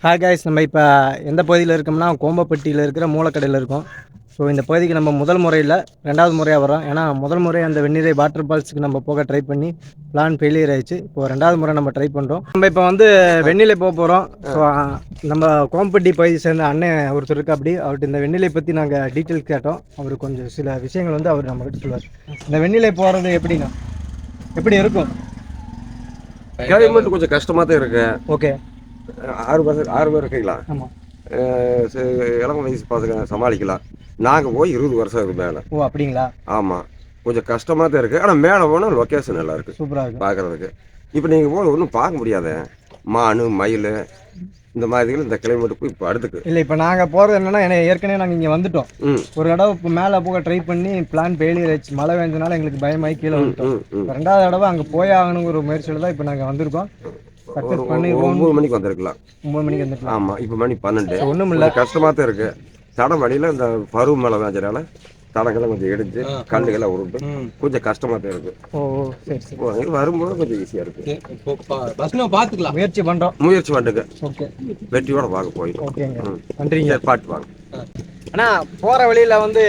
Hi guys, நம்ம இப்போ எந்த பகுதியில் இருக்கோம்னா கோம்பப்பட்டியில் இருக்கிற மூலக்கடையில் இருக்கோம். ஸோ இந்த பகுதிக்கு நம்ம முதல் முறையில் ரெண்டாவது முறையாக வரோம். ஏன்னா முதல் முறை அந்த வெந்நீரை வாட்டர் ஃபால்ஸுக்கு நம்ம போக ட்ரை பண்ணி பிளான் ஃபெயிலியர் ஆயிடுச்சு. இப்போ ரெண்டாவது முறை நம்ம ட்ரை பண்ணுறோம். நம்ம இப்போ வந்து வெந்நிலை போக போகிறோம். ஸோ நம்ம கோம்பப்பட்டி பகுதியை சேர்ந்த அண்ணன் ஒருத்தர் இருக்கு. அப்படி அவர்கிட்ட இந்த வெந்நிலை பற்றி நாங்கள் டீட்டெயில்ஸ் கேட்டோம். அவர் கொஞ்சம் சில விஷயங்கள் வந்து அவர் நம்மகிட்ட சொல்லுவார். இந்த வெந்நிலை போகிறது எப்படின்னா எப்படி இருக்கும்? கிளைமேட் கொஞ்சம் கஷ்டமாக தான் இருக்கு. ஓகே, 6 பேர் இருக்கலாம். ஆமாம். இளம் வயசு பசங்க சமாளிக்கலாம். நாங்கள் போய் 20 வருஷம் இருக்கு மேலே. ஓ அப்படிங்களா? ஆமாம், கொஞ்சம் கஷ்டமாக தான் இருக்குது. ஆனால் மேலே போனால் லொக்கேஷன் நல்லா இருக்குது, சூப்பராக இருக்குது பார்க்குறதுக்கு. இப்போ நீங்கள் போய் ஒன்றும் பார்க்க முடியாத மானு மயில் இந்த மாதிரி இந்த கிளைமேட்டுக்கு இப்போ அடுத்துக்கு இல்லை. இப்போ நாங்கள் போகிறது என்னென்னா, ஏற்கனவே நாங்கள் இங்கே வந்துட்டோம். ஒரு தடவை இப்போ மேலே போக ட்ரை பண்ணி பிளான் ஃபெயிலியர் ஆயிடுச்சு. மழை வேஞ்சனால எங்களுக்கு பயமாகி கீழே வந்துட்டோம். ரெண்டாவது தடவை அங்கே போய் ஆகணுங்கிற ஒரு முயற்சியில் தான் இப்போ நாங்கள் வந்திருக்கோம். சக்ஸஸ் பண்ணி 9 மணிக்கு வந்திருக்கலாம். 9 மணிக்கு வந்துருக்கலாம். ஆமாம், இப்போ மணி 12. ஒன்றும் இல்லை, கஷ்டமாக தான் இருக்குது. தடம் வழியில் இந்த பருவ மழை வேஞ்சனால தடங்கள்லாம் கொஞ்சம் இடிஞ்சு கல்லுகள்லாம் உருண்டு கொஞ்சம் கஷ்டமாக தான் இருக்குது. ஓ சரி சரி. வரும்போது கொஞ்சம் ஈஸியாக இருக்குது. பார்த்துக்கலாம், முயற்சி பண்ணுங்க. ஓகே, வெற்றியோட பார்க்க போயிடும். ஓகேங்க, நன்றிங்க. பாட்டு வாங்க. ஆனால் போகிற வழியில் வந்து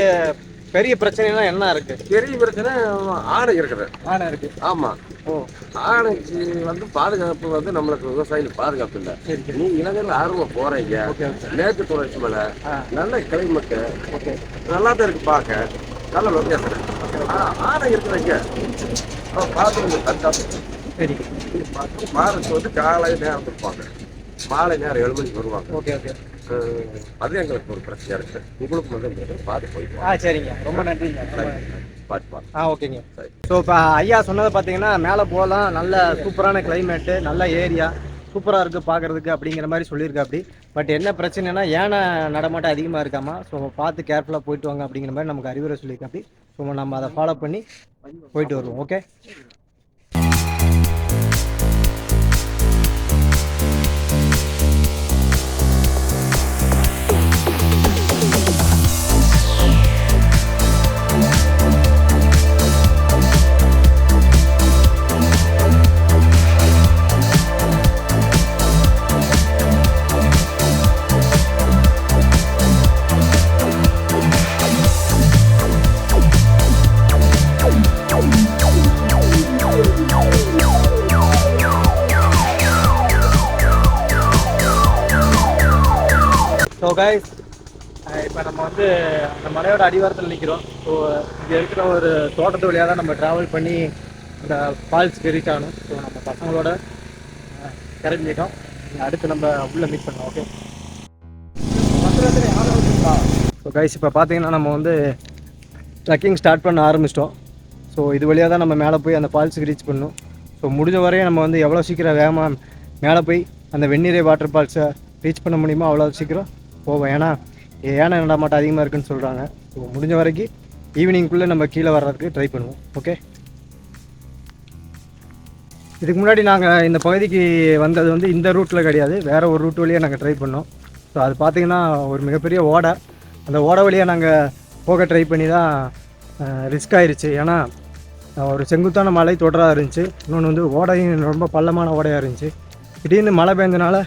பெரிய பிரச்சனைனா என்ன இருக்கு? பெரிய பிரச்சனை ஆணை இருக்குது. ஆணை இருக்கு, ஆமாம். ஓ ஆணைக்கு வந்து பாதுகாப்பு வந்து நம்மளுக்கு விவசாயிகள் பாதுகாப்பு இல்லை. நீ இளைஞர்கள் ஆர்வமாக போகிறீங்க. மேற்கு தொடர்ச்சி மலை நல்ல கிளைமேட்டு, ஓகே, நல்லா தான் இருக்குது பார்க்க. நல்ல லொக்கேஷன். ஆணை இருக்கிறீங்க பார்த்து தற்காப்பு. சரி, மார்ச் வந்து காலை நேரத்துக்கு இருப்பாங்க, மாலை நேரம் 7 மணிக்கு வருவாங்க. Okay okay. அது எங்களுக்கு ஒரு பிரச்சனையாக இருக்குது. உங்களுக்கு வந்து பார்த்து போயிட்டு. சரிங்க, ரொம்ப நன்றிங்க. பாட்டு ஓகேங்க. ஸோ இப்போ ஐயா சொன்னதை பார்த்தீங்கன்னா, மேலே போகலாம், நல்ல சூப்பரான கிளைமேட்டு, நல்ல ஏரியா, சூப்பராக இருக்குது பார்க்குறதுக்கு அப்படிங்கிற மாதிரி சொல்லியிருக்கா. அப்படி பட் என்ன பிரச்சனைனா யானை நடமாட்டம் அதிகமாக இருக்காமா. ஸோ பார்த்து கேர்ஃபுல்லாக போயிட்டு வாங்க அப்படிங்கிற மாதிரி நமக்கு அறிவுரை சொல்லியிருக்கா. அப்படி ஸோ நம்ம அதை ஃபாலோ பண்ணி போயிட்டு வருவோம். ஓகே. ஸோ கைஸ், இப்போ நம்ம வந்து அந்த மலையோட அடிவாரத்தில் நிற்கிறோம். ஸோ இங்கே இருக்கிற ஒரு தோட்டத்து வழியாக தான் நம்ம ட்ராவல் பண்ணி இந்த ஃபால்ஸுக்கு ரீச் ஆகணும். ஸோ நம்ம பசங்களோட கிளம்பிட்டோம். அடுத்து நம்ம உள்ளே மீட் பண்ணோம். ஓகே. ஸோ கைஸ், இப்போ பார்த்தீங்கன்னா நம்ம வந்து ட்ரெக்கிங் ஸ்டார்ட் பண்ண ஆரம்பிச்சிட்டோம். ஸோ இது வழியாக தான் நம்ம மேலே போய் அந்த ஃபால்ஸுக்கு ரீச் பண்ணணும். ஸோ முடிஞ்ச வரையும் நம்ம வந்து எவ்வளோ சீக்கிரம் வேகமாக மேலே போய் அந்த வெந்நீரை வாட்டர் ஃபால்ஸை ரீச் பண்ண முடியுமோ அவ்வளோ சீக்கிரம் போவோம். ஏன்னா யானை நடமாட்டம் அதிகமாக இருக்குன்னு சொல்கிறாங்க. ஸோ முடிஞ்ச வரைக்கும் ஈவினிங்குள்ளே நம்ம கீழே வர்றதுக்கு ட்ரை பண்ணுவோம். ஓகே. இதுக்கு முன்னாடி நாங்கள் இந்த பகுதிக்கு வந்தது வந்து இந்த ரூட்டில் கிடையாது, வேறு ஒரு ரூட் வழியாக நாங்கள் ட்ரை பண்ணோம். ஸோ அது பார்த்திங்கன்னா ஒரு மிகப்பெரிய ஓடை. அந்த ஓடை வழியாக நாங்கள் போக ட்ரை பண்ணி தான் ரிஸ்க் ஆயிடுச்சு. ஏன்னா ஒரு செங்குத்தான மலை தொடராக இருந்துச்சு, இன்னொன்று வந்து ஓடையும் ரொம்ப பள்ளமான ஓடையாக இருந்துச்சு. திடீர்னு மழை பெஞ்சனால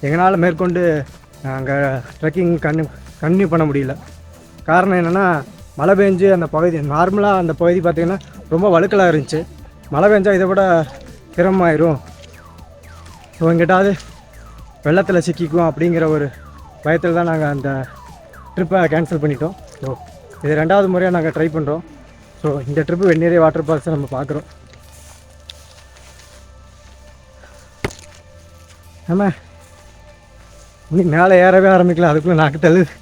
எங்களால் மேற்கொண்டு அங்கே ட்ரெக்கிங் கன்டினியூ பண்ண முடியல. காரணம் என்னென்னா, மழை பெஞ்சு அந்த பகுதி நார்மலாக அந்த பகுதி பார்த்திங்கன்னா ரொம்ப வழுக்கலாக இருந்துச்சு. மழை பெஞ்சால் இதை விட சிரமமாயிரும், ஸோ எங்கிட்டாவது வெள்ளத்தில் சிக்கிக்கும் அப்படிங்கிற ஒரு பயத்தில் தான் நாங்கள் அந்த ட்ரிப்பை கேன்சல் பண்ணிட்டோம். ஸோ இது ரெண்டாவது முறையாக நாங்கள் ட்ரை பண்ணுறோம். ஸோ இந்த ட்ரிப்பு வெந்நீரை வாட்டர் ஃபால்ஸை நம்ம பார்க்குறோம். ஆமாம், இன்னும் மேலே ஏறவே ஆரம்பிக்கல, அதுக்குள்ளே நாக்கு தள்ளுது.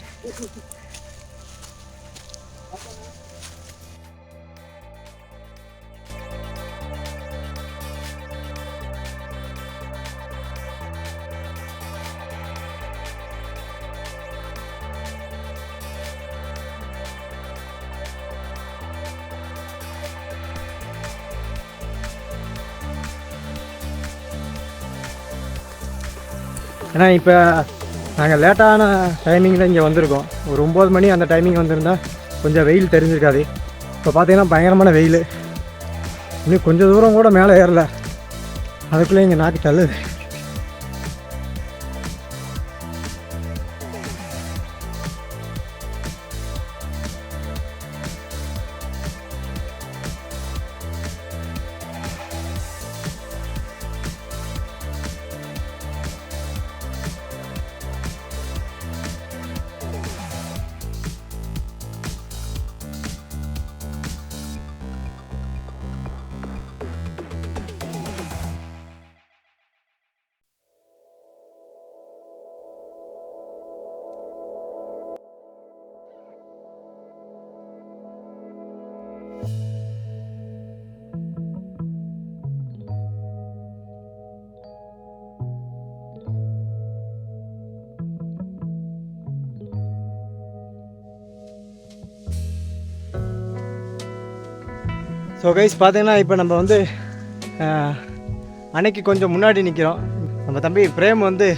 ஏன்னா இப்போ நாங்கள் லேட்டான டைமிங்கில் இங்கே வந்திருக்கோம். ஒரு 9 மணி அந்த டைமிங் வந்திருந்தால் கொஞ்சம் வெயில் தெரிஞ்சிருக்காது. இப்போ பார்த்தீங்கன்னா பயங்கரமான வெயில். இன்னும் கொஞ்சம் தூரம் கூட மேலே ஏறல, அதுக்குள்ளே இங்கே நாக்கு தள்ளுது. ஸோ கைஸ் பார்த்தீங்கன்னா இப்போ நம்ம வந்து அன்னைக்கு கொஞ்சம் முன்னாடி நிற்கிறோம். நம்ம தம்பி பிரேம் வந்து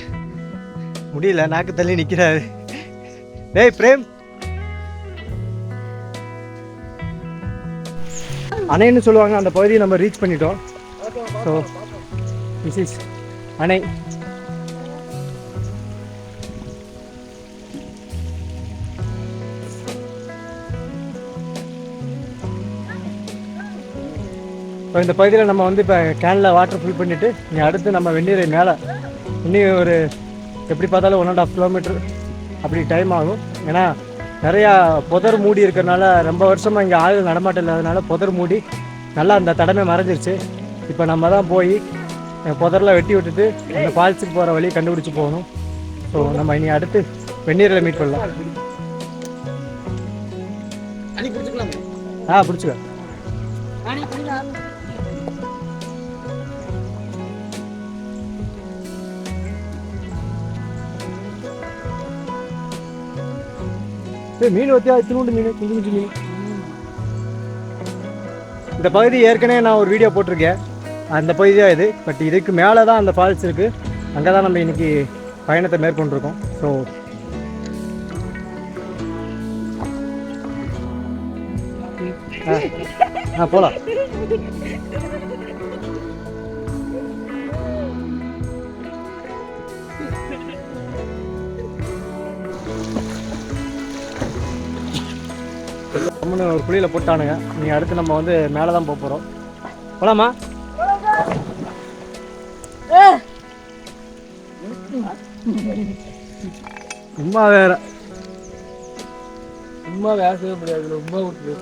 முடியல, நாக்கு தள்ளி நிற்கிறாரு. டேய் பிரேம், அணைன்னு சொல்லுவாங்க அந்த பகுதியை நம்ம ரீச் பண்ணிட்டோம். ஸோ திஸ் இஸ் அணை. இப்போ இந்த பகுதியில் நம்ம வந்து இப்போ கேனில் வாட்டர் ஃபில் பண்ணிவிட்டு இங்கே அடுத்து நம்ம வெந்நீரை மேலே இன்னும் ஒரு எப்படி பார்த்தாலும் 1.5 கிலோமீட்டர் அப்படி டைம் ஆகும். ஏன்னா நிறையா புதர் மூடி இருக்கிறனால, ரொம்ப வருஷமாக இங்கே ஆளுகள் நடமாட்டம் இல்லாதனால புதர் மூடி நல்லா அந்த தடமே மறைஞ்சிருச்சு. இப்போ நம்ம தான் போய் புதரில் வெட்டி விட்டுட்டு அந்த ஃபால்ஸுக்கு போகிற வழியை கண்டுபிடிச்சி போகணும். ஸோ நம்ம இனி அடுத்து வெந்நீரில் மீட் பண்ணலாம். பிடிச்சிக்க. மீன் வத்தியா இத்தினூண்டு மீன், குஞ்சு குஞ்சு மீன். இந்த பகுதி ஏற்கனவே நான் ஒரு வீடியோ போட்டிருக்கேன், அந்த பகுதி தான் இது. பட் இதுக்கு மேலே தான் அந்த ஃபால்ஸ் இருக்குது, அங்கே தான் நம்ம இன்னைக்கு பயணத்தை மேற்கொண்டிருக்கோம். ஸோ போகலாம். ஒரு குழியில் போட்டானுங்க. நீங்கள் அடுத்து நம்ம வந்து மேலே தான் போக போகிறோம். போலாமா? சும்மா வேற சும்மா பேசவே முடியாது, ரொம்ப விட்டு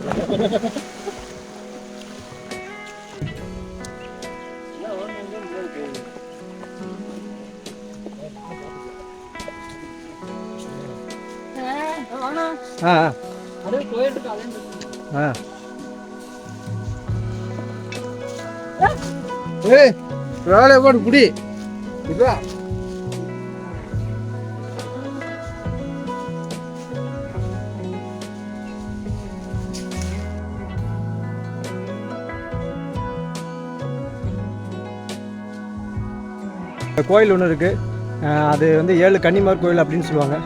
வேலையை போட்டு புடி. கோயில் ஒன்று இருக்குது, அது வந்து 7 கன்னிமார் கோயில் அப்படின்னு சொல்லுவாங்க.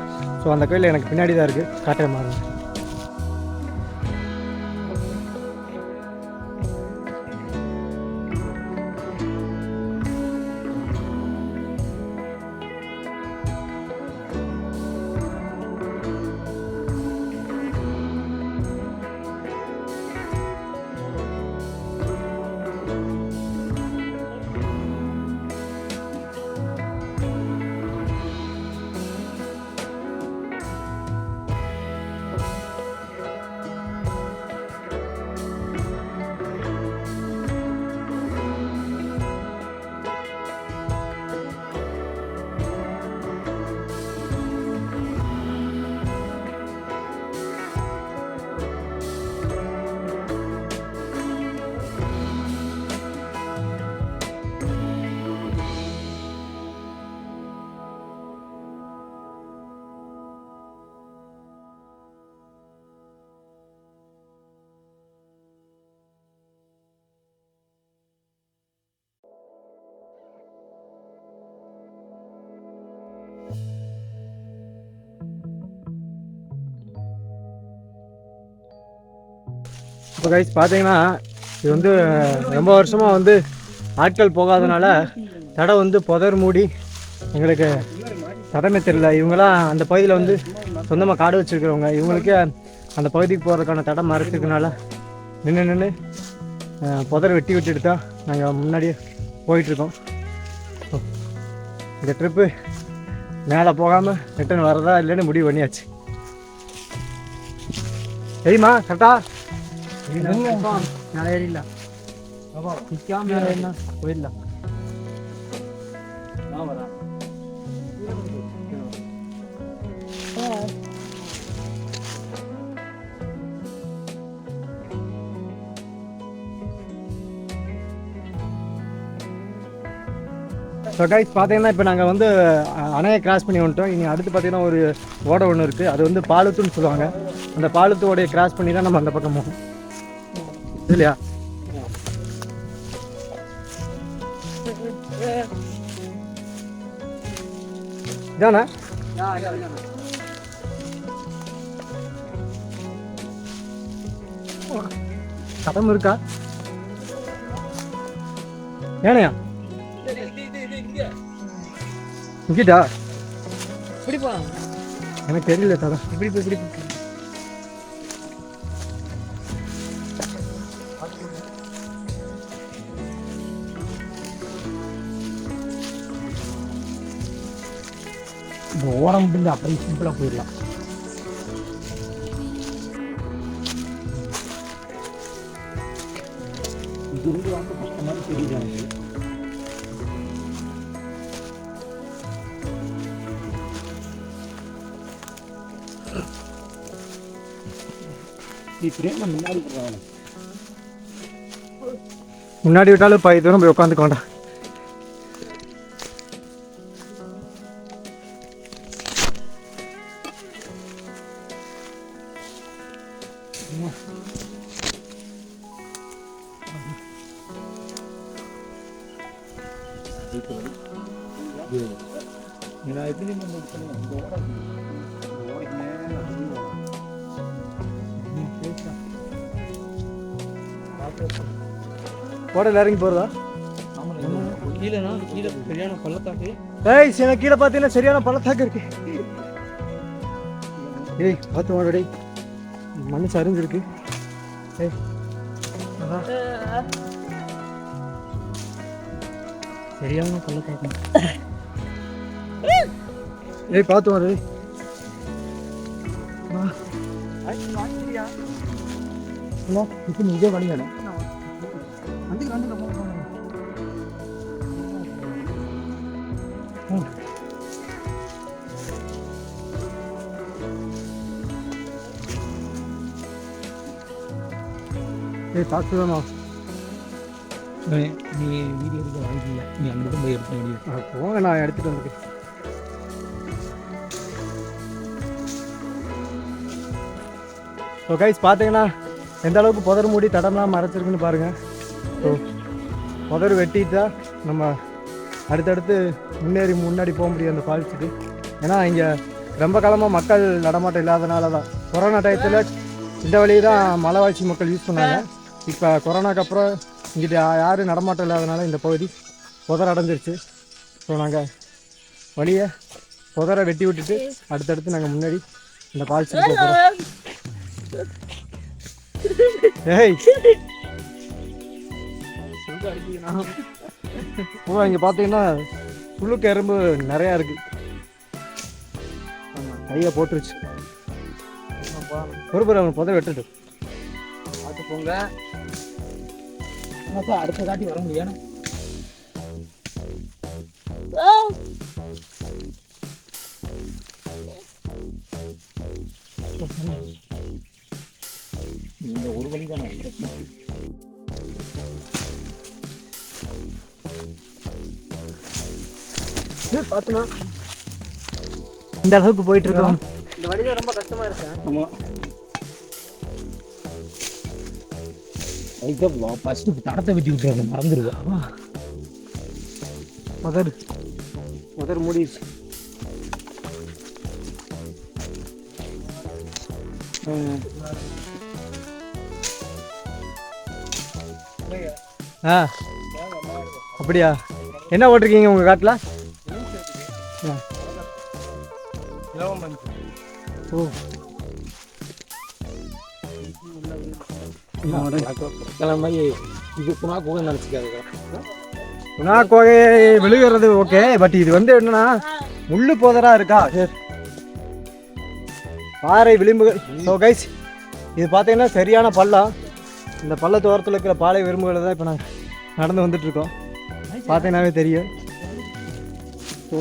ஸோ அந்த கோயில் எனக்கு பின்னாடி தான் இருக்குது, காட்டுற மாதிரி. இப்போ கைஸ் பார்த்தீங்கன்னா இது வந்து ரொம்ப வருஷமாக வந்து ஆட்கள் போகாதனால தடை வந்து புதர் மூடி எங்களுக்கு தடமே தெரியல. இவங்களாம் அந்த பகுதியில் வந்து சொந்தமாக காடு வச்சுருக்கிறவங்க, இவங்களுக்கே அந்த பகுதிக்கு போகிறதுக்கான தடை மறைச்சிருக்கனால நின்று புதர் வெட்டி விட்டுட்டு தான் நாங்கள் முன்னாடியே போயிட்டுருக்கோம். இந்த ட்ரிப்பு மேலே போகாமல் ரிட்டர்ன் வரதா இல்லைன்னு முடிவு பண்ணியாச்சு. சரிம்மா கரெக்டா ஏறில என்ன போயிடலாம். ஸோ கைஸ் பார்த்தீங்கன்னா இப்போ நாங்கள் வந்து அணையை கிராஸ் பண்ணி வந்துட்டோம். இனி அடுத்து பார்த்தீங்கன்னா ஒரு ஓடை ஒன்று இருக்குது, அது வந்து பாலுத்துன்னு சொல்லுவாங்க. அந்த பாலுத்து ஓடையை கிராஸ் பண்ணி தான் நம்ம அந்த பக்கம் போகணும் இல்லையா? இதானே கதம் இருக்கா ஏனையா இங்கிட்டா இப்படிப்பா எனக்கு தெரியல தடம் இப்படி இந்த ஓரம் முடிஞ்சு அப்படியே சிம்பிளாக போயிடலாம். இது இருந்து வந்து கஷ்டமாக தெரியுது எனக்கு. முன்னாடி விட்டாலும் பாதி தூரம் போய் உட்காந்துக்கோண்டா. ஓடல இறங்கி போறதா? கீழே சரியான பள்ளத்தாக்கு. ஏய் எனக்கு கீழே பார்த்தீங்கன்னா சரியான பள்ளத்தாக்கு இருக்கு. ஏய் பார்த்து வாடா டேய், மண்ணு சரிஞ்சிருக்கு. ஏய் அதான் சரியான பள்ளத்தாக்கு. ஏய் பார்த்து வாடா டேய். இப்போ இங்கே வழியானே ஏய் பார்த்துதாமா நீ வீடியோ எடுக்க வாங்கிக்கல, நீ அங்கே போய் எடுக்க முடியும். போங்க, நான் எடுத்துட்டு வந்துட்டேன். ஸோ கைஸ் பார்த்தீங்கன்னா எந்த அளவுக்கு புதர் மூடி தடம்லாம் மறைச்சிருக்குன்னு பாருங்கள். ஸோ புதர் வெட்டிட்டா நம்ம அடுத்தடுத்து முன்னாடி போக முடியும் அந்த ஃபால்ஸுக்கு. ஏன்னா இங்கே ரொம்ப காலமாக மக்கள் நடமாட்டம் இல்லாதனால தான். கொரோனா டயத்தில் இந்த வழியை தான் மலைவாழ்ச்சி மக்கள் யூஸ் பண்ணாங்க. இப்போ கொரோனாக்கு அப்புறம் இங்கிட்ட யாரும் நடமாட்டம் இல்லாதனால இந்த பகுதி புதர் அடைஞ்சிருச்சு. ஸோ நாங்கள் வழியை புதரை வெட்டி விட்டுட்டு அடுத்தடுத்து நாங்கள் முன்னாடி இந்த ஃபால்ஸுக்கு போகிறோம். ஏய் ஓ இங்கே பார்த்தீங்கன்னா புழுக்கு எறும்பு நிறையா இருக்கு. கையை போட்டுருச்சு. ஒரு அவன் புதை வெட்டுட்டு பார்த்து போங்க. அடுத்த காட்டி வர முடியாது. இந்த ஒரு வழி தானே பார்த்தனா இந்த அளவுக்கு போயிட்டு இருக்கோம். இந்த வழியில ரொம்ப கஷ்டமா இருக்கு. ஆமா ஃபர்ஸ்ட் தடத்தை வெட்டி விட்டுறாங்க, மறந்துடுவா. முதல் மூடிடுச்சு. அப்படியா? என்ன ஓட்டிருக்கீங்க உங்கள் காட்டில்? ஓ இது குணா கோகை நினச்சிக்காது. குணா கோகை விழுகிறது ஓகே, பட் இது வந்து என்னன்னா முள்ளு போதரா இருக்கா. சரி பாறை விளிம்புகள். ஸோ கைஸ் இது பார்த்தீங்கன்னா சரியான பள்ளம். இந்த பள்ளத்து ஓரத்தில் இருக்கிற பாலை விரும்புகளை தான் இப்போ நாங்கள் நடந்து வந்துட்டுருக்கோம். பார்த்தீங்கன்னாவே தெரியும். ஸோ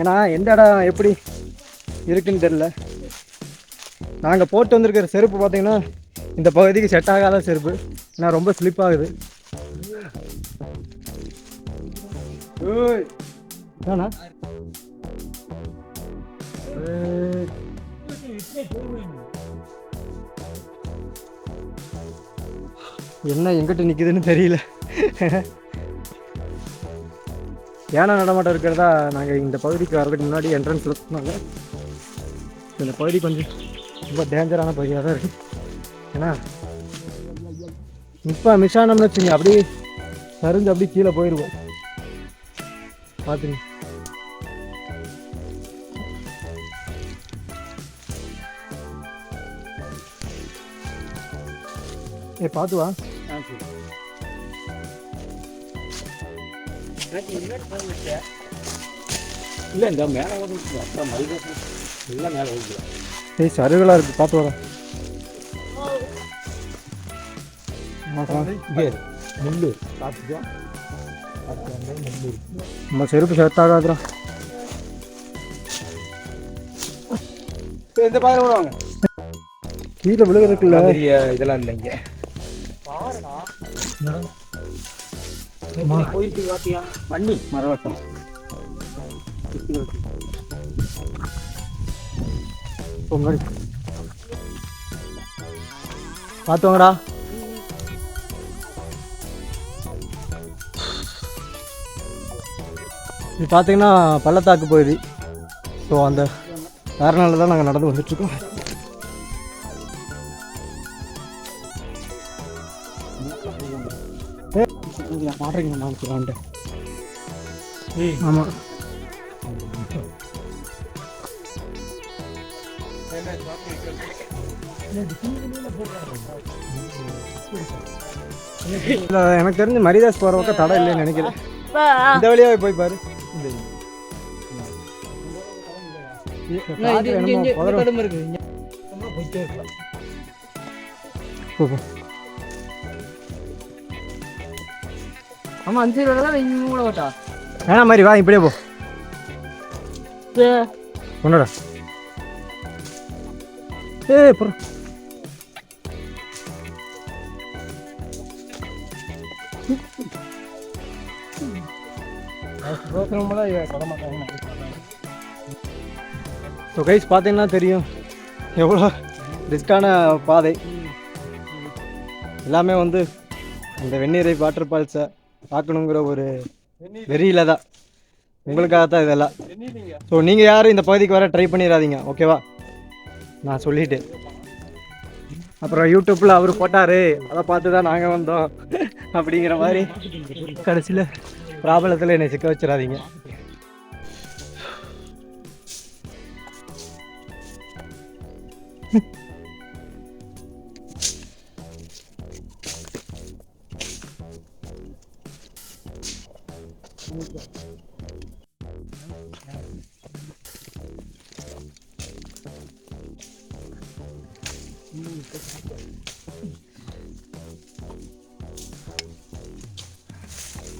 ஏன்னா எந்த இடம் எப்படி இருக்குன்னு தெரில. நாங்கள் போட்டு வந்திருக்கிற செருப்பு பார்த்தீங்கன்னா இந்த பகுதிக்கு செட் ஆகாத செருப்பு. ஏன்னா ரொம்ப ஸ்லிப் ஆகுது. ஏண்ணா என்ன எங்கிட்ட நிற்குதுன்னு தெரியல. யானை நடமாட்டம் இருக்கிறதா நாங்கள் இந்த பகுதிக்கு வரதுக்கு முன்னாடி என்ட்ரன்ஸில் சொன்னாங்க. இந்த பகுதி கொஞ்சம் ரொம்ப டேஞ்சரான பகுதியாக தான் இருக்குது. ஏன்னா இப்போ மிஸ் ஆனோம்னு வச்சுங்க அப்படியே சரிஞ்சு அப்படியே கீழே போயிடுவோம். பார்த்துங்க. பார்த்து வா. இல்லை இந்த மேலே ஓடுது அப்புறம் மறுபடியும் எல்லாம் மேலே ஓடுது. சருகலாக இருக்குது, பார்த்து வரேன். முள்ளு பார்த்துக்கோ, முள்ளு நம்ம செருப்பு ஷர்ட்டாகாதுரா. இந்த பாதை விடுவாங்க கீழே விழுகிறதுக்குள்ள இதெல்லாம் இல்லைங்க. போயிட்டு பார்த்தியா பண்ணி மரவட்டம் பார்த்தோங்கடா. இது பார்த்தீங்கன்னா பள்ளத்தாக்கு பகுதி. ஸோ அந்த காரணால தான் நாங்கள் நடந்து வந்துட்டுருக்கோம். மாட்டுறீங்க நான் சொல்லுவான்ட்டு. ஆமாம், எனக்கு தெரிஞ்சு மரிதாஸ் போகிற பக்கம் தடை இல்லைன்னு நினைக்கிறேன். இந்த வழியாவே போய் பாரு. ஆமா 5 ரூபா இங்க கூட ஓட்டா வேணா மாதிரி வா, இப்படியே போ. உன்னோட அப்புறம் ஸோ கைஸ் பார்த்தீங்கன்னா தெரியும் எவ்வளோ ரிஸ்கான பாதை. எல்லாமே வந்து இந்த வெந்நீரை வாட்டர் ஃபால்ஸை பார்க்கணுங்கிற ஒரு வெறியில் தான், உங்களுக்காக தான் இதெல்லாம். ஸோ நீங்கள் யாரும் இந்த பகுதிக்கு வர ட்ரை பண்ணிடாதீங்க, ஓகேவா? நான் சொல்லிட்டேன். அப்புறம் யூடியூப்பில் அவர் போட்டார், அதை பார்த்து தான் நாங்கள் வந்தோம் அப்படிங்கிற மாதிரி கடைசியில் ப்ராப்ளத்தில் என்னை சிக்க வச்சிடாதீங்க.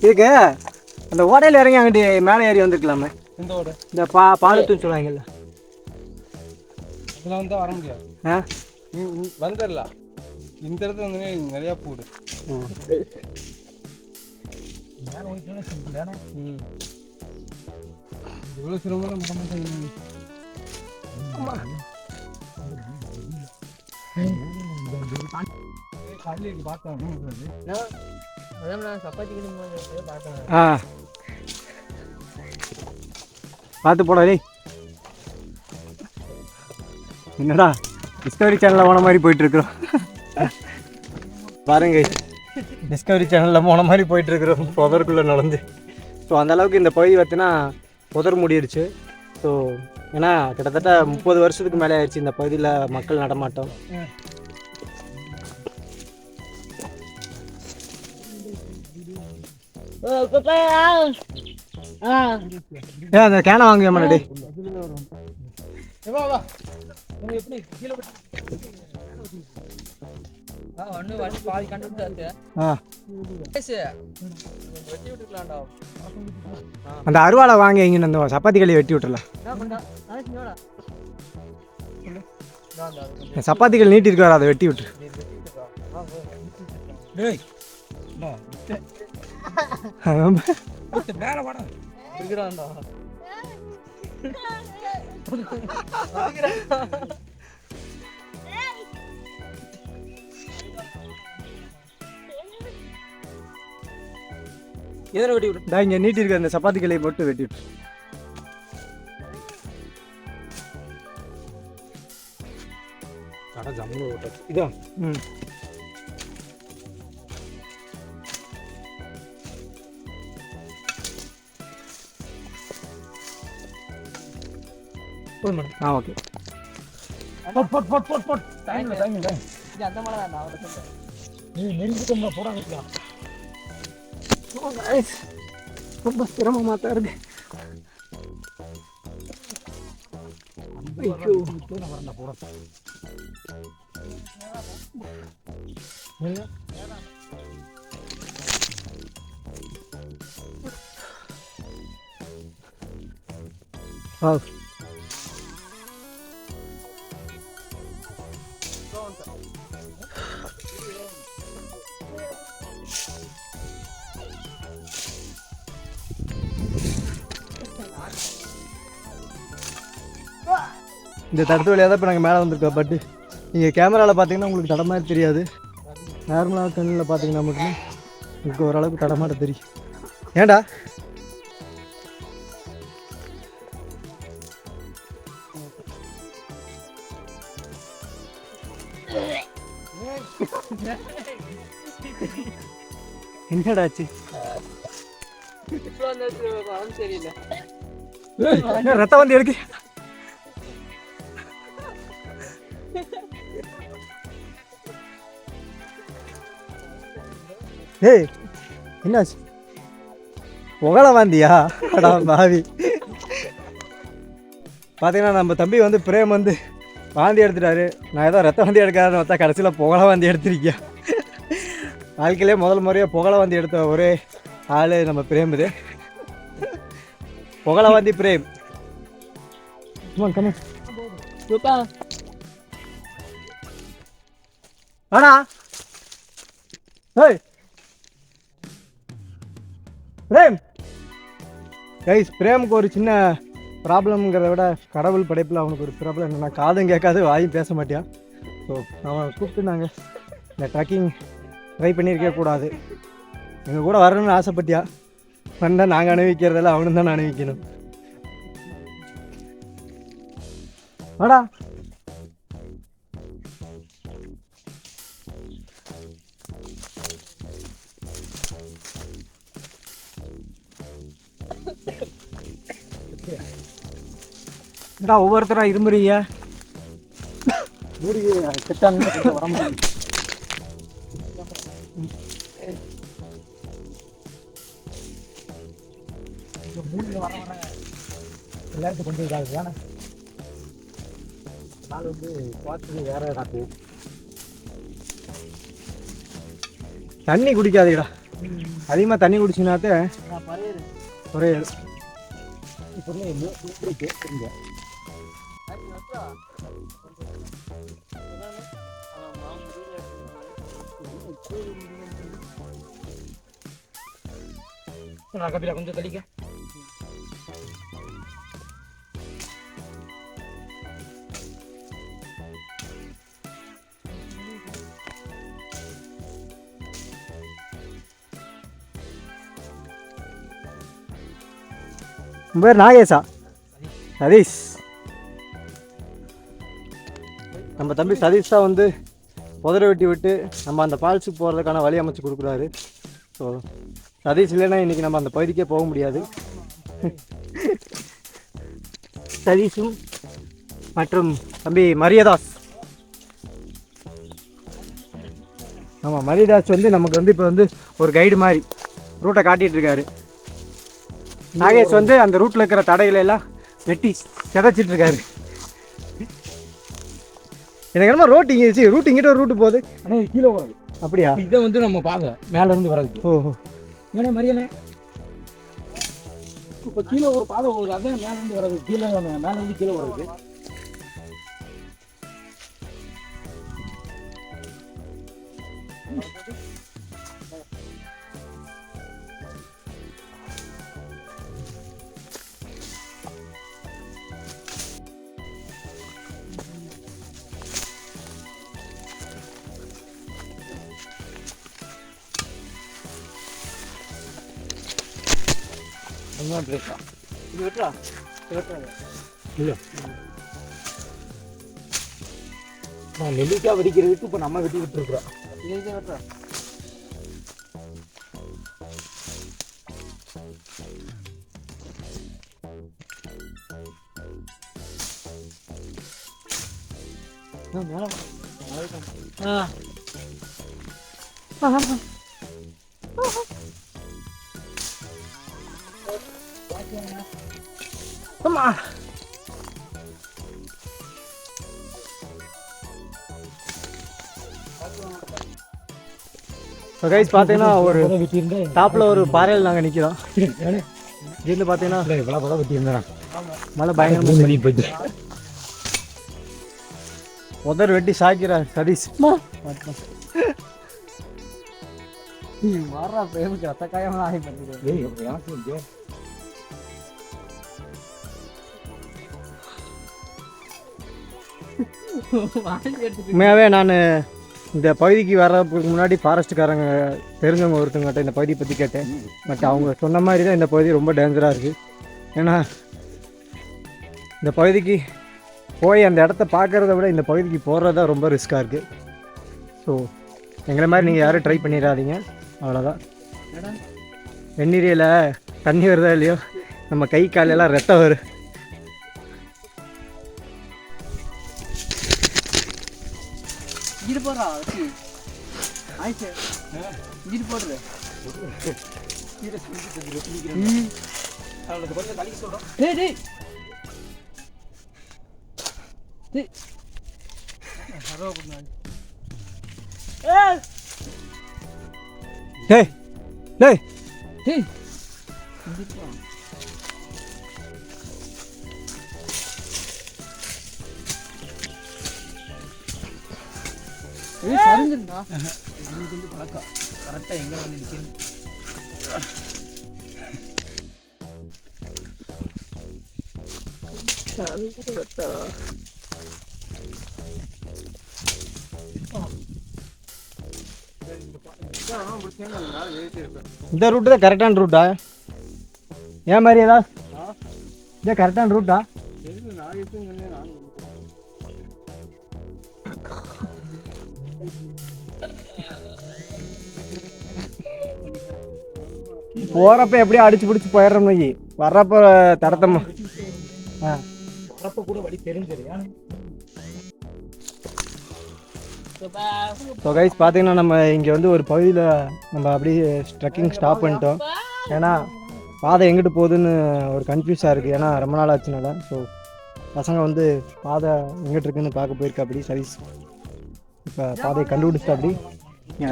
இருக்கு அந்த ஓடையில் இறங்கி அங்கிட்டு மேலே ஏறி வந்துருக்கலாமே. இந்த ஓடை இந்த பாலத்துன்னு சொல்லுவாங்கல்ல, இதெல்லாம் வந்து வர முடியாது. வந்துடலாம். இந்த இடத்துல வந்து நிறையா பூடு. இவ்வளோ சிரமம் பண்ண மாட்டேங்க. பார்த்து போடா டேய். என்னடா டிஸ்கவரி சேனலில் போன மாதிரி போயிட்டுருக்குறோம் பாருங்க, டிஸ்கவரி சேனலில் போன மாதிரி போயிட்டுருக்குறோம் புதருக்குள்ளே நடந்து. ஸோ அந்தளவுக்கு இந்த பகுதி பார்த்தினா புதர் மூடிடுச்சு. ஸோ ஏன்னா கிட்டத்தட்ட 30 வருஷத்துக்கு மேலே ஆயிடுச்சு இந்த பகுதியில் மக்கள் நடமாட்டம். ஏன் அந்த கேனை வாங்குவியா மாட்டே? அந்த அருவாளை வாங்க இங்கே அந்த சப்பாத்தி களி வெட்டி விட்டுறலாம். சப்பாத்திகள் நீட்டி இருக்காரு, அதை வெட்டி விட்டுரு. எதில் வெட்டி விட்டு நான் இங்கே நீட்டி இருக்க அந்த சப்பாத்தி கிளையை மட்டும் வெட்டி விட்டு. கடை ஜம்முன்னு ஓட்டாச்சு இதா. ம் போதும் மேடம். ஆ ஓகே. போட் டைம் இது அந்த மாதிரி தான் நான் அவரை சொல்றேன். நீ நெருங்கிட்டோம்னா போடாங்க. ரொம்ப சிரமமாக தான் இருக்கு. இந்த தடுத்து வழியாக தான் இப்போ நாங்கள் மேலே வந்திருக்கோம். பட்டு நீங்கள் கேமராவில் பார்த்தீங்கன்னா உங்களுக்கு தட மாதிரி தெரியாது. நார்மலாக கண்ணில் பார்த்தீங்கன்னா மட்டும் உங்களுக்கு ஓரளவுக்கு தடமாட்ட தெரியும். ஏண்டா என்னடாச்சு? தெரியல ரத்தம் வந்து எடுக்கு. ஏய் என்னாச்சு? புகழ வாந்தியா? அடா பாவி. பார்த்தீங்கன்னா நம்ம தம்பி வந்து பிரேம் வந்து வாந்தி எடுத்துட்டாரு. நான் ஏதோ ரத்த வாந்தி எடுக்காதுன்னு பார்த்தா கடைசியில் புகழ வாந்தி எடுத்திருக்கியா. வாழ்க்கையிலே முதல் முறையாக புகழ வாந்தி எடுத்த ஒரே ஆள் நம்ம பிரேம். இது புகழ வாந்தி பிரேம். ஆனா ஏய் பிரேம் கைஸ், பிரேமுக்கு ஒரு சின்ன ப்ராப்ளம்ங்கிறத விட கடவுள் படைப்பில் அவனுக்கு ஒரு ப்ராப்ளம் என்னென்னா காதும் கேட்காது வாயும் பேச மாட்டியான். ஸோ அவனை கூப்பிட்டு நாங்கள் இந்த ட்ரக்கிங் ட்ரை பண்ணியிருக்கே கூடாது. எங்கள் கூட வரணும்னு ஆசைப்பட்டியா? வந்தால் நாங்கள் அனுபவிக்கிறதெல்லாம் அவனு தான் அனுபவிக்கணும். வாடா. என்னடா ஒவ்வொருத்தரா இருமுறீங்க? வர முடியும். எல்லாருக்கும் கொஞ்சம் இதாகுது தானே. நாள் வந்து பார்த்து வேற காட்டு. தண்ணி குடிக்காதீடா. அதிகமாக தண்ணி குடிச்சினாத்தே ஒரே இப்போ புரியுங்க. கபிலா கொஞ்சம் தள்ளிக்க. உன் பேர் நாகேஷா? சதீஷ். நம்ம தம்பி சதீஷ் தான் வந்து புதரை வெட்டி விட்டு நம்ம அந்த ஃபால்ஸுக்கு போகிறதுக்கான வழி அமைச்சு கொடுக்குறாரு. ஸோ சதீஷ் இல்லைன்னா இன்றைக்கி நம்ம அந்த பகுதிக்கே போக முடியாது. சதீஷும் மற்றும் தம்பி மரியதாஸ். ஆமாம், மரியதாஸ் வந்து நமக்கு வந்து இப்போ வந்து ஒரு கைடு மாதிரி ரூட்டை காட்டிகிட்டு இருக்காரு. நாகேஷ் வந்து அந்த ரூட்டில் இருக்கிற தடைகளை எல்லாம் வெட்டி சிதைச்சிட்டு இருக்காரு. எனக்கு என்னமோ ரூட் இங்கிட்ட ஒரு ரூட்டு போகுது. ஆனால் கீழே வராது. அப்படியா? இதை வந்து நம்ம பாங்க மேலே இருந்து வராது. ஓஹோ. ஏன்னா மரியனே இப்போ கீழே ஒரு பாதை போகுது. அதான் மேலே இருந்து வராது. கீழே மேலே இருந்து கீழே வராது. இதுதான் பிரேக்கா இது வெட்டுறா இல்லை நான் நெல்லிக்காய் வெடிக்கிறதுக்கு இப்போ நம்ம வெட்டி விட்டுருக்குறோம். இதே வெட்டுறா ஸோ கைஸ் பார்த்தீங்கன்னா ஒரு டாப்பில் ஒரு பாறையில் நாங்கள் நிற்கிறோம். இங்கேருந்து பார்த்தீங்கன்னா இவ்வளோ படம் வெட்டியிருந்தேன். மழை பயங்கரமாக பண்ணி போயிட்டு உதர் வெட்டி சாய்க்கிறார் சதீஷ். மாறா பேருக்கு ரத்த காயமாக ஆகி பண்ணிடுவேன். உண்மையாகவே நான் இந்த பகுதிக்கு வர்றதுக்கு முன்னாடி ஃபாரஸ்ட்டுக்காரங்க தெரிஞ்சவங்க ஒருத்தவங்ககிட்ட இந்த பகுதியை பற்றி கேட்டேன். பட் அவங்க சொன்ன மாதிரி தான் இந்த பகுதி ரொம்ப டேஞ்சராக இருக்குது. ஏன்னா இந்த பகுதிக்கு போய் அந்த இடத்த பார்க்குறத விட இந்த பகுதிக்கு போகிறது தான் ரொம்ப ரிஸ்க்காக இருக்குது. ஸோ எங்களை மாதிரி நீங்கள் யாரும் ட்ரை பண்ணிடாதீங்க. அவ்வளோதான். வெந்நீரில் தண்ணி வருதா இல்லையோ நம்ம கை காலெல்லாம் ரத்தம் வரும். இது போடுறா ஆயிடுச்சு இது போடுற டேய் டேய் டேய் சரிஞ்சிருந்தா கொஞ்சம் பழக்கம் கரெக்டாக எங்கே வந்து நிற்கிறேன். இந்த ரூட்டு தான் கரெக்டான ரூட்டா? ஏன் மாதிரி ஏதாவது இதான் கரெக்டான ரூட்டா? போகிறப்ப எப்படியோ அடிச்சு பிடிச்சி போயிடுறோம். நோய் வர்றப்போ தடத்தம்மா வர்றப்ப கூட வழி தெரிஞ்சிருயா. ஸோ கைஸ் பார்த்தீங்கன்னா நம்ம இங்கே வந்து ஒரு பகுதியில் நம்ம அப்படியே ட்ரெக்கிங் ஸ்டாப் பண்ணிட்டோம். ஏன்னா பாதை எங்கிட்டு போகுதுன்னு ஒரு கன்ஃபியூஸாக இருக்குது. ஏன்னா ரொம்ப நாள் ஆச்சுனால. ஸோ பசங்க வந்து பாதை எங்கிட்டு இருக்குன்னு பார்க்க போயிருக்கா அப்படி சர்வீஸ். இப்போ பாதையை கண்டுபிடிச்சிட்டா அப்படி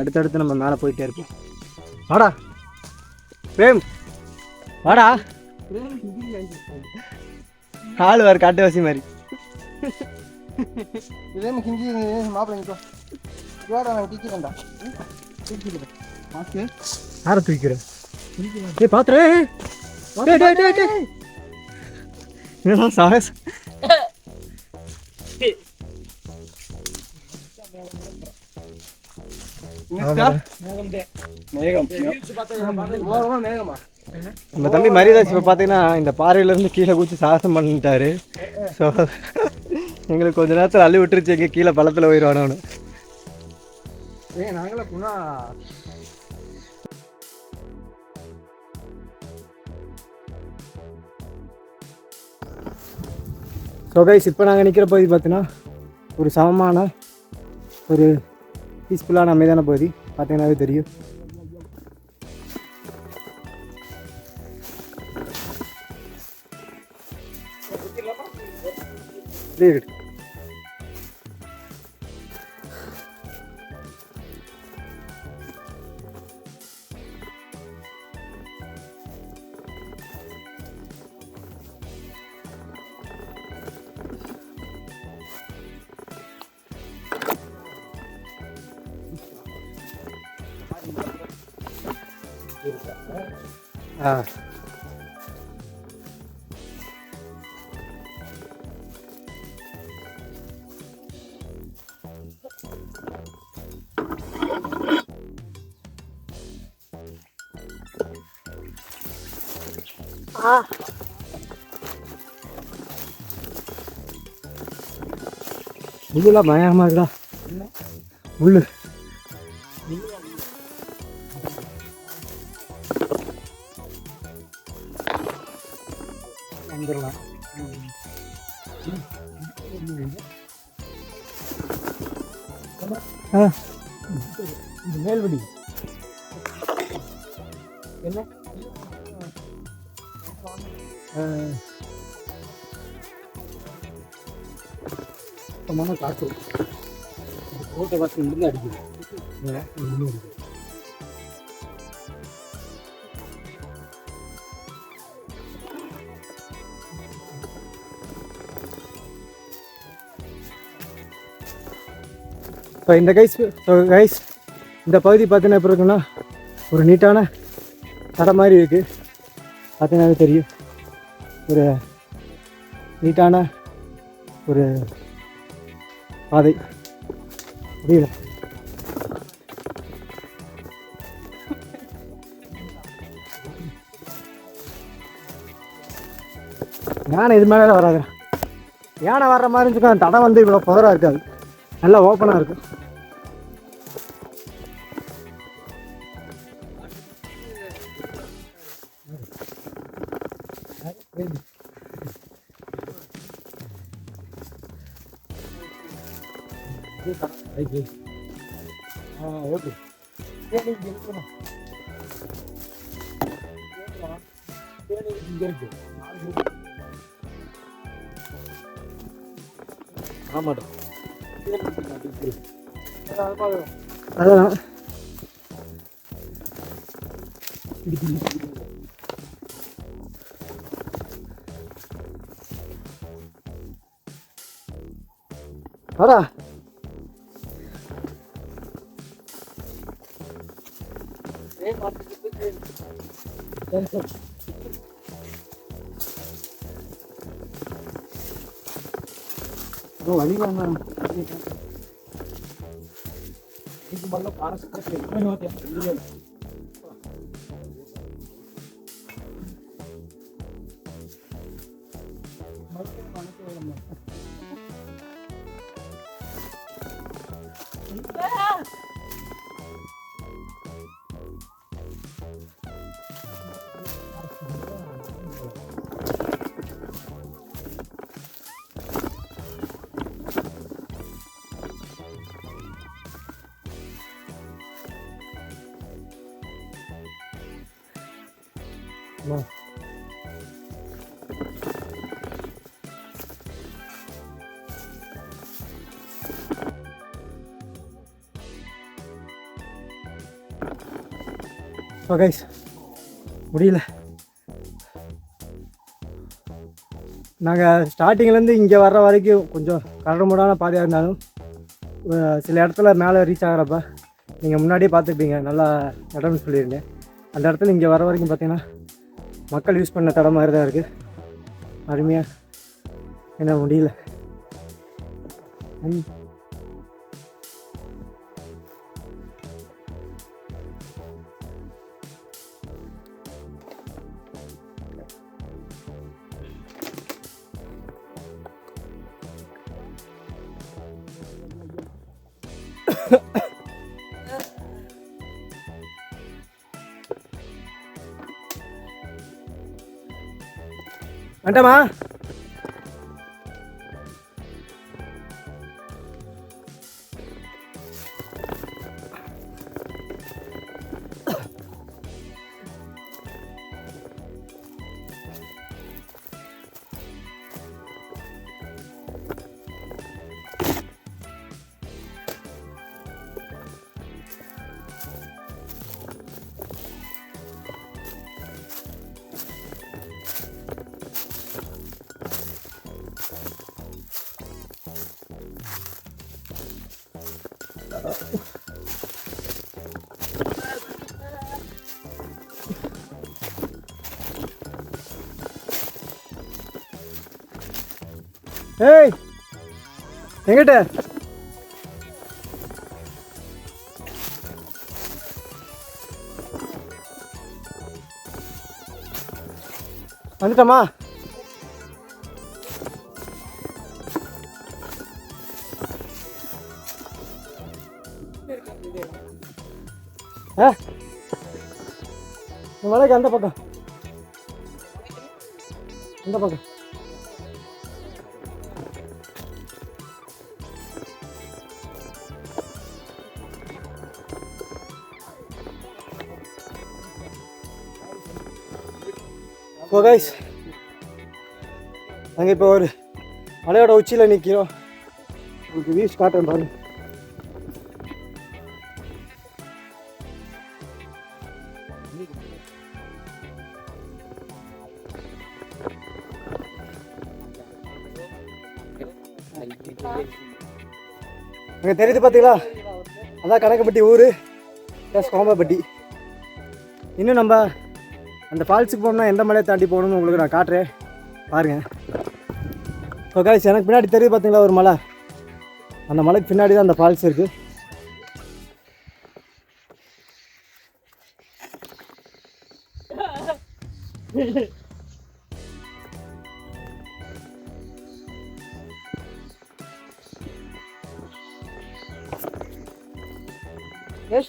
அடுத்தடுத்து நம்ம மேலே போயிட்டே இருப்போம். வாடா பிரேம் வாடா. ஆள் வேறு காட்டுவாசி மாதிரி. இதே கிஞ்சி மாப்பிள்ளைங்க நான் தூக்கிறேன்டா யாரை தூக்கிற? ஏ பாத்துரு சாகஸ். நம்ம தம்பி மரியாதாஸ் இப்போ பார்த்தீங்கன்னா இந்த பாறையிலேருந்து கீழே குச்சி சாகசம் பண்ணிட்டாரு. ஸோ எங்களுக்கு கொஞ்ச நேரத்தில் அள்ளி விட்டுருச்சு. எங்கே கீழே பள்ளத்தில் போயிடுவானு. நாங்களே புனா ஸோ கைஸ் இப்போ நாங்கள் நிற்கிற பகுதி பார்த்தீங்கன்னா ஒரு சமமான ஒரு பீஸ்ஃபுல்லான அமைதியான பகுதி. பார்த்தீங்கன்னாவே தெரியும். முள்ளுலாம் பயங்கரமாக இருக்குடா. முள்ளு வந்துடலாம். இது மேல்வடி என்ன சுத்தமான காற்று ரோட்டை பார்த்து இருந்து அடிக்குது. இன்னும் இருக்குது. ஸோ இந்த கைஸ் இந்த பகுதி பார்த்தீங்கன்னா எப்படி இருக்குன்னா ஒரு நீட்டான கடை மாதிரி இருக்குது. பார்த்தீங்கன்னாவே தெரியும் ஒரு நீட்டான ஒரு பாதை. புரியல யானை இது மேலே வராது. யானை வர்ற மாதிரி இருந்துச்சுக்கோ. அந்த தடம் வந்து இவ்வளோ புதராக இருக்காது, நல்லா ஓப்பனாக இருக்கும். ஓகே இங்கே இருக்கு. ஆமாட்டோம் அதான் வரா. வழிவாங்க ஸோ கைஸ் முடியல. நாங்கள் ஸ்டார்டிங்லேருந்து இங்கே வர்ற வரைக்கும் கொஞ்சம் கரடுமுடான பாதையாக இருந்தாலும் சில இடத்துல மேலே ரீச் ஆகிறப்ப நீங்கள் முன்னாடியே பார்த்துருப்பீங்க, நல்லா இடம்னு சொல்லியிருந்தேன். அந்த இடத்துல இங்கே வர வரைக்கும் பார்த்தீங்கன்னா மக்கள் யூஸ் பண்ண தடம் மாதிரி தான் இருக்குது. அருமையாக என்ன முடியல. வந்துட்டமா ஏய் எங்கிட்ட வந்துட்டோமா? மலைக்கு அந்த பக்கம் இந்த பக்கம் கைஸ், நாங்கள் இப்போ ஒரு மலையோட உச்சியில் நிற்கிறோம். உங்களுக்கு வியூஸ் காட்டுறேன் பாருங்க. அங்கே தெரியுது பார்த்தீங்களா? அதான் கணக்கப்பட்டி ஊர் ப்ளஸ் கோம்பப்பட்டி. இன்னும் நம்ம அந்த ஃபால்ஸுக்கு போகணும்னா எந்த மலையை தாண்டி போகணும்னு உங்களுக்கு நான் காட்டுறேன் பாருங்கள். இப்போ காய்ச்சி எனக்கு பின்னாடி தெரியுது பார்த்தீங்களா ஒரு மலை, அந்த மலைக்கு பின்னாடி தான் அந்த ஃபால்ஸ் இருக்குது.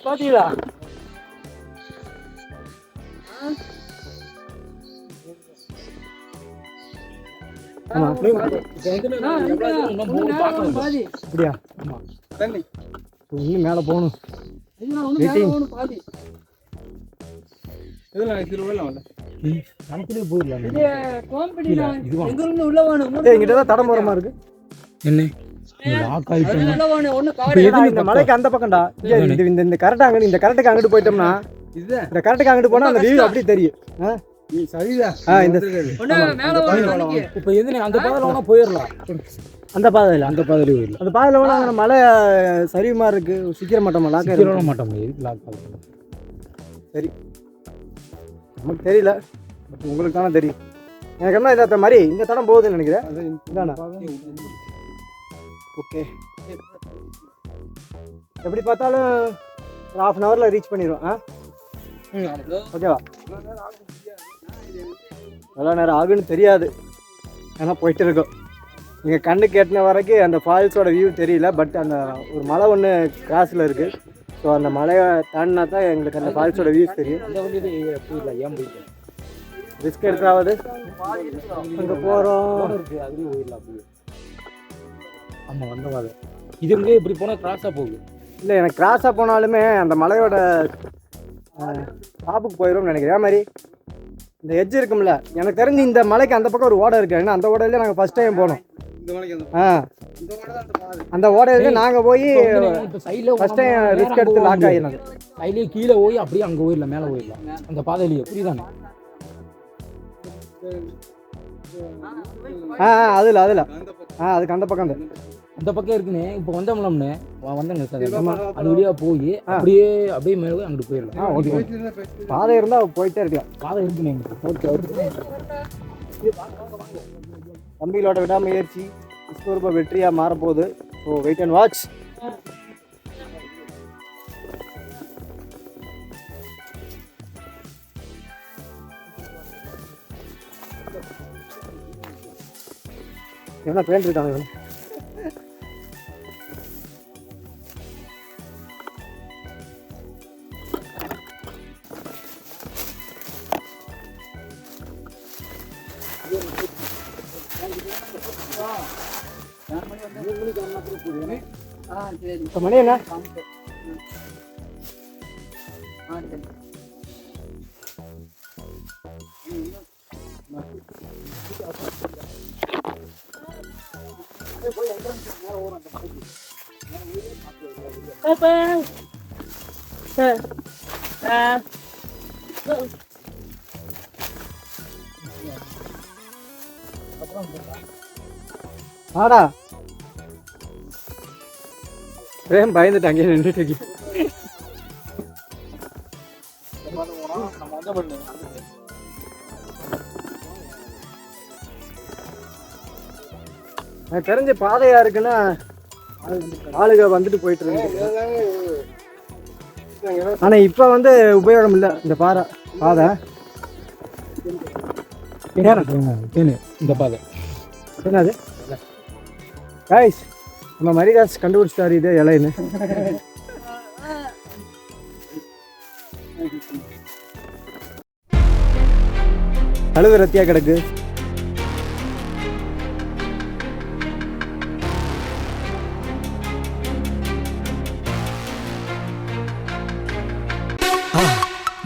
பார்த்தீங்களா? அப்படியா? இன்னும் மேலே போகணும். இங்கிட்டதான் தடம் போற மாதிரி இருக்கு. இந்த மலைக்கு அந்த பக்கம்டா. இந்த கரெக்டா அங்க, இந்த கரெக்டுக்கு அங்கிட்டு போயிட்டோம்னா, இந்த கரெக்டுக்கு அங்கிட்டு போனா அந்த வியூ அப்படியே தெரியும். அந்த பாதையில அந்த பாதையில போனா மலை சரிவு மாதிரி இருக்கு. சிக்கிர மாட்டோமா? சரி, நமக்கு தெரியல, பட் உங்களுக்கு தானே தெரியும். எனக்கு என்ன இதை மாதிரி இந்த தடம் போகுதுன்னு நினைக்கிறேன். ஓகே, எப்படி பார்த்தாலும் ஒரு 1/2 hourல ரீச் பண்ணிடுவோம். ஓகேவா? எவ்வளோ நேரம் ஆகுன்னு தெரியாது, ஏன்னா போயிட்டு இருக்கோம். நீங்கள் கண்ணுக்கு எட்டின வரைக்கும் அந்த ஃபால்ஸோட வியூ தெரியல, பட் அந்த ஒரு மலை ஒன்று கிராஸில் இருக்குது. ஸோ அந்த மலையை தாண்டினா தான் எங்களுக்கு அந்த ஃபால்ஸோட வியூஸ் தெரியும். ரிஸ்க் எடுத்தாவது அங்கே போகிறோம். ஆமாம், வந்தவாது இதுங்களே இப்படி போனால் கிராஸாக போகுது. இல்லை, எனக்கு கிராஸாக போனாலுமே அந்த மலையோட டாப்புக்கு போயிடும்னு நினைக்கிறேன். அதே மாதிரி இந்த எட்ஜ் இருக்கும்ல, எனக்கு தெரிஞ்சு இந்த மலைக்கு அந்த பக்கம் ஒரு ஓடை இருக்குது. ஏன்னா அந்த ஓடையில நாங்கள் ஃபஸ்ட் டைம் போனோம். அந்த ஓடையில நாங்கள் போய் ஃபஸ்ட் டைம் ரிஸ்க் எடுத்து லாக் ஆகிடலாம். சைட்லேயே கீழே போய் அப்படியே அங்கே போயிடலாம், மேலே போயிடலாம் அந்த பாதையிலேயே. புரியுதானே? அதில் அதுக்கு அந்த பக்கம் அந்த பக்கம் இருக்குன்னு இப்போ வந்தோம்னே வந்தங்க சார். அது வழியாக போய் அப்படியே மேலே அங்கிட்டு போயிடலாம். ஓகே, பாதை இருந்தால் போயிட்டே இருக்கலாம். பாதை இருக்குன்னு எங்களுக்கு தம்பிகளோட விடாமுயற்சி விஸ்வரூப வெற்றியாக மாறப்போகுது. So wait and watch. என்ன பேண்ட் இருக்காங்க? மணி என்ன? ஆடா பிரேம் பயந்துட்டு அங்கே நின்றுட்டு. எனக்கு தெரிஞ்ச பாதையா இருக்குன்னா ஆளுக வந்துட்டு போயிட்டு இருக்கு. ஆனா இப்ப உபயோகம் இல்லை இந்த பாதை. தேனு இந்த பாதை என்னது காய்ஸ் நம்ம மரிதாஸ் கண்டுபிடிச்சாரு இது இலைன்னு. கழுவு ரத்தியா கிடக்கு.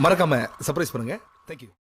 மறக்காம சர்ப்ரைஸ் பண்ணுங்க. தேங்க்யூ.